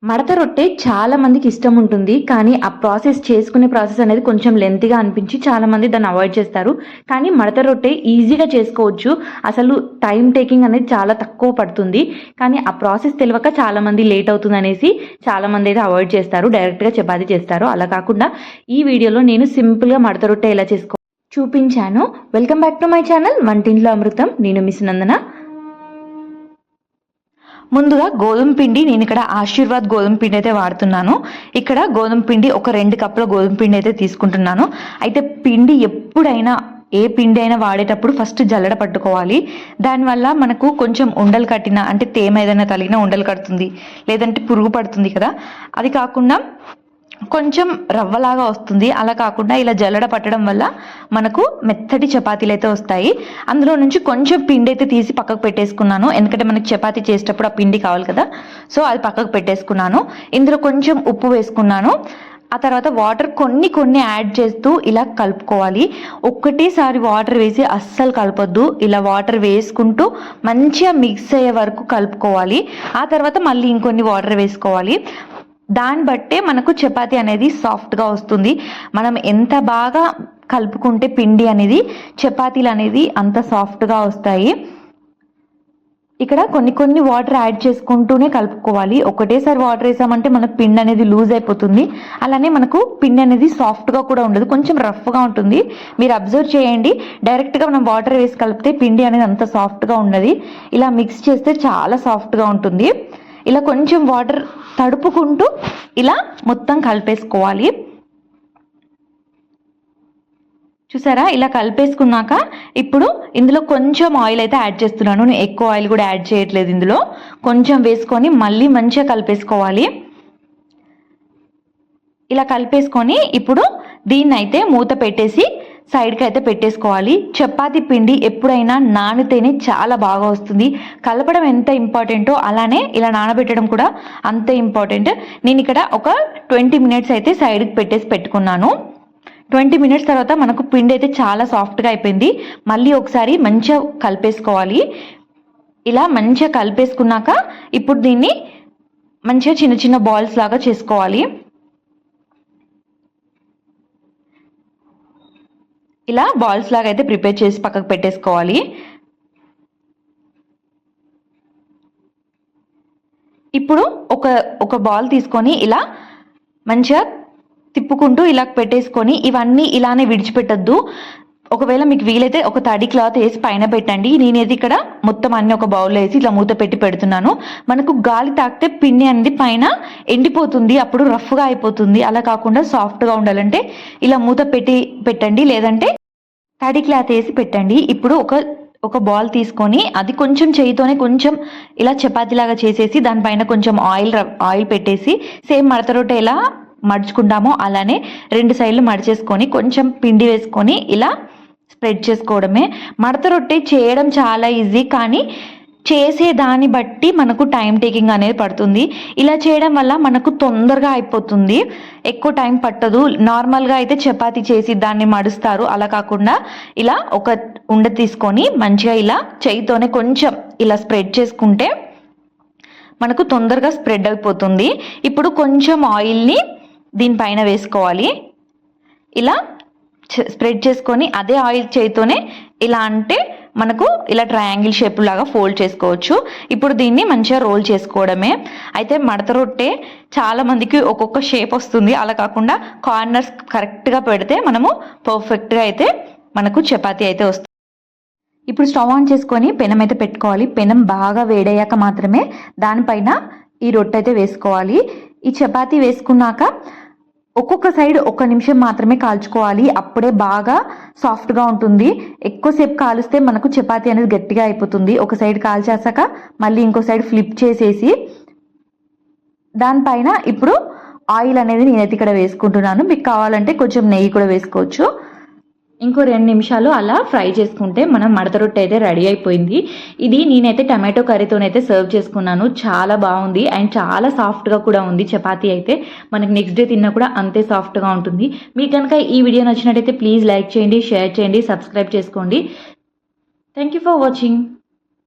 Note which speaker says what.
Speaker 1: మడత రొట్టె చాలా మందికి ఇష్టం ఉంటుంది. కానీ ఆ చేసుకునే ప్రాసెస్ అనేది కొంచెం లెంతీగా అనిపించి చాలా మంది దాన్ని అవాయిడ్ చేస్తారు. కానీ మడత రొట్టె ఈజీగా చేసుకోవచ్చు. అసలు టైం టేకింగ్ అనేది చాలా తక్కువ పడుతుంది. కానీ ఆ ప్రాసెస్ తెలియక చాలా మంది లేట్ అవుతుంది అనేసి చాలా మంది అయితే అవాయిడ్ చేస్తారు. డైరెక్ట్గా చపాతీ చేస్తారు. అలా కాకుండా ఈ వీడియోలో నేను సింపుల్గా మడత రొట్టె ఎలా చూపించాను. Welcome back to my channel వంటింట్లో అమృతం. నేను మిస్ నందన. ముందుగా గోధుమ పిండి, నేను ఇక్కడ ఆశీర్వాద్ గోధుమ పిండి అయితే వాడుతున్నాను. ఇక్కడ గోధుమ పిండి ఒక 2 కప్పుల గోధుమ పిండి అయితే తీసుకుంటున్నాను. అయితే పిండి ఎప్పుడైనా ఏ పిండి అయినా వాడేటప్పుడు ఫస్ట్ జల్లడ పట్టుకోవాలి. దానివల్ల మనకు కొంచెం ఉండలు కట్టిన అంటే తేమ ఏదైనా తగిలినా ఉండలు కడుతుంది, లేదంటే పురుగు పడుతుంది కదా. అది కాకుండా కొంచెం రవ్వలాగా వస్తుంది. అలా కాకుండా ఇలా జల్లడ పట్టడం వల్ల మనకు మెత్తటి చపాతీలు అయితే వస్తాయి. అందులో నుంచి కొంచెం పిండి అయితే తీసి పక్కకు పెట్టేసుకున్నాను. ఎందుకంటే మనకి చపాతీ చేసేటప్పుడు ఆ పిండి కావాలి కదా. సో అది పక్కకు పెట్టేసుకున్నాను. ఇందులో కొంచెం ఉప్పు వేసుకున్నాను. ఆ తర్వాత వాటర్ కొన్ని యాడ్ చేస్తూ ఇలా కలుపుకోవాలి. ఒక్కటేసారి వాటర్ వేసి అస్సలు కలపొద్దు. ఇలా వాటర్ వేసుకుంటూ మంచిగా మిక్స్ అయ్యే వరకు కలుపుకోవాలి. ఆ తర్వాత మళ్ళీ ఇంకొన్ని వాటర్ వేసుకోవాలి. దాన్ని బట్టే మనకు చపాతీ అనేది సాఫ్ట్గా వస్తుంది. మనం ఎంత బాగా కలుపుకుంటే పిండి అనేది చపాతీలు అనేది అంత సాఫ్ట్గా వస్తాయి. ఇక్కడ కొన్ని వాటర్ యాడ్ చేసుకుంటూనే కలుపుకోవాలి. ఒకటేసారి వాటర్ వేసామంటే మనకు పిండి అనేది లూజ్ అయిపోతుంది. అలానే మనకు పిండి అనేది సాఫ్ట్గా కూడా ఉండదు, కొంచెం రఫ్గా ఉంటుంది. మీరు అబ్జర్వ్ చేయండి. డైరెక్ట్గా మనం వాటర్ వేసి కలిపితే పిండి అనేది అంత సాఫ్ట్గా ఉండదు. ఇలా మిక్స్ చేస్తే చాలా సాఫ్ట్గా ఉంటుంది. ఇలా కొంచెం వాటర్ తడుపుకుంటూ ఇలా మొత్తం కలిపేసుకోవాలి. చూసారా, ఇలా కలిపేసుకున్నాక ఇప్పుడు ఇందులో కొంచెం ఆయిల్ అయితే యాడ్ చేస్తున్నాను. నేను ఎక్కువ ఆయిల్ కూడా యాడ్ చేయట్లేదు. ఇందులో కొంచెం వేసుకొని మళ్ళీ మంచిగా కలిపేసుకోవాలి. ఇలా కలిపేసుకొని ఇప్పుడు దీన్ని అయితే మూత పెట్టేసి సైడ్కి అయితే పెట్టేసుకోవాలి. చపాతీ పిండి ఎప్పుడైనా నానితేనే చాలా బాగా వస్తుంది. కలపడం ఎంత ఇంపార్టెంటో అలానే ఇలా నానబెట్టడం కూడా అంతే ఇంపార్టెంట్. నేను ఇక్కడ ఒక 20 మినిట్స్ అయితే సైడ్కి పెట్టుకున్నాను. 20 మినిట్స్ తర్వాత మనకు పిండి అయితే చాలా సాఫ్ట్గా అయిపోయింది. మళ్ళీ ఒకసారి మంచిగా కలిపేసుకోవాలి. ఇలా మంచిగా కలిపేసుకున్నాక ఇప్పుడు దీన్ని మంచిగా చిన్న బాల్స్ లాగా చేసుకోవాలి. ఇలా బాల్స్ లాగా అయితే ప్రిపేర్ చేసి పక్కకు పెట్టేసుకోవాలి. ఇప్పుడు ఒక బాల్ తీసుకొని ఇలా మంచిగా తిప్పుకుంటూ ఇలా పెట్టేసుకొని ఇవన్నీ ఇలానే విడిచిపెట్టద్దు. ఒకవేళ మీకు వీలైతే ఒక తడి క్లాత్ వేసి పైన పెట్టండి. నేనేది ఇక్కడ మొత్తం అన్ని ఒక బౌల్లో వేసి ఇట్లా మూత పెడుతున్నాను. మనకు గాలి తాకితే పిండి అనేది పైన ఎండిపోతుంది, అప్పుడు రఫ్గా అయిపోతుంది. అలా కాకుండా సాఫ్ట్గా ఉండాలంటే ఇలా మూత పెట్టండి, లేదంటే తడి క్లాత్ వేసి పెట్టండి. ఇప్పుడు ఒక బాల్ తీసుకొని అది కొంచెం చేయితోనే కొంచెం ఇలా చపాతీలాగా చేసేసి దానిపైన కొంచెం ఆయిల్ పెట్టేసి సేమ్ మడత రొట్టె ఎలా మడుచుకుంటామో అలానే 2 సైడ్లు మడిచేసుకొని కొంచెం పిండి వేసుకొని ఇలా స్ప్రెడ్ చేసుకోవడమే. మడత రొట్టె చేయడం చాలా ఈజీ, కానీ చేసే దాన్ని బట్టి మనకు టైం టేకింగ్ అనేది పడుతుంది. ఇలా చేయడం వల్ల మనకు తొందరగా అయిపోతుంది, ఎక్కువ టైం పట్టదు. నార్మల్గా అయితే చపాతీ చేసి దాన్ని మడుస్తారు. అలా కాకుండా ఇలా ఒక ఉండ తీసుకొని మంచిగా ఇలా చేయితోనే కొంచెం ఇలా స్ప్రెడ్ చేసుకుంటే మనకు తొందరగా స్ప్రెడ్ అయిపోతుంది. ఇప్పుడు కొంచెం ఆయిల్ని దీనిపైన వేసుకోవాలి. ఇలా స్ప్రెడ్ చేసుకొని అదే ఆయిల్ చేయితోనే ఇలా అంటే మనకు ఇలా ట్రయాంగిల్ షేప్ లాగా ఫోల్డ్ చేసుకోవచ్చు. ఇప్పుడు దీన్ని మంచిగా రోల్ చేసుకోవడమే. అయితే మడత రొట్టె చాలా మందికి ఒక్కొక్క షేప్ వస్తుంది. అలా కాకుండా కార్నర్స్ కరెక్ట్గా పెడితే మనము పర్ఫెక్ట్గా అయితే మనకు చపాతీ అయితే వస్తుంది. ఇప్పుడు స్టవ్ ఆన్ చేసుకొని పెనం అయితే పెట్టుకోవాలి. పెనం బాగా వేడయ్యాక మాత్రమే దానిపైన ఈ రొట్టె అయితే వేసుకోవాలి. ఈ చపాతీ వేసుకున్నాక ఒక్కొక్క సైడ్ 1 నిమిషం మాత్రమే కాల్చుకోవాలి. అప్పుడే బాగా సాఫ్ట్గా ఉంటుంది. ఎక్కువసేపు కాలుస్తే మనకు చపాతీ అనేది గట్టిగా అయిపోతుంది. ఒక సైడ్ కాల్చేసాక మళ్ళీ ఇంకో సైడ్ ఫ్లిప్ చేసేసి దానిపైన ఇప్పుడు ఆయిల్ అనేది నేనైతే ఇక్కడ వేసుకుంటున్నాను. మీకు కావాలంటే కొంచెం నెయ్యి కూడా వేసుకోవచ్చు. ఇంకో 2 నిమిషాలు అలా ఫ్రై చేసుకుంటే మనం మడత రొట్టె అయితే రెడీ అయిపోయింది. ఇది నేనైతే టమాటో కర్రీతోనైతే సర్వ్ చేసుకున్నాను. చాలా బాగుంది అండ్ చాలా సాఫ్ట్గా కూడా ఉంది. చపాతీ అయితే మనకి నెక్స్ట్ డే తిన్నా కూడా అంతే సాఫ్ట్గా ఉంటుంది. మీకు కనుక ఈ వీడియో నచ్చినట్టయితే ప్లీజ్ లైక్ చేయండి, షేర్ చేయండి, సబ్స్క్రైబ్ చేసుకోండి. Thank you for watching.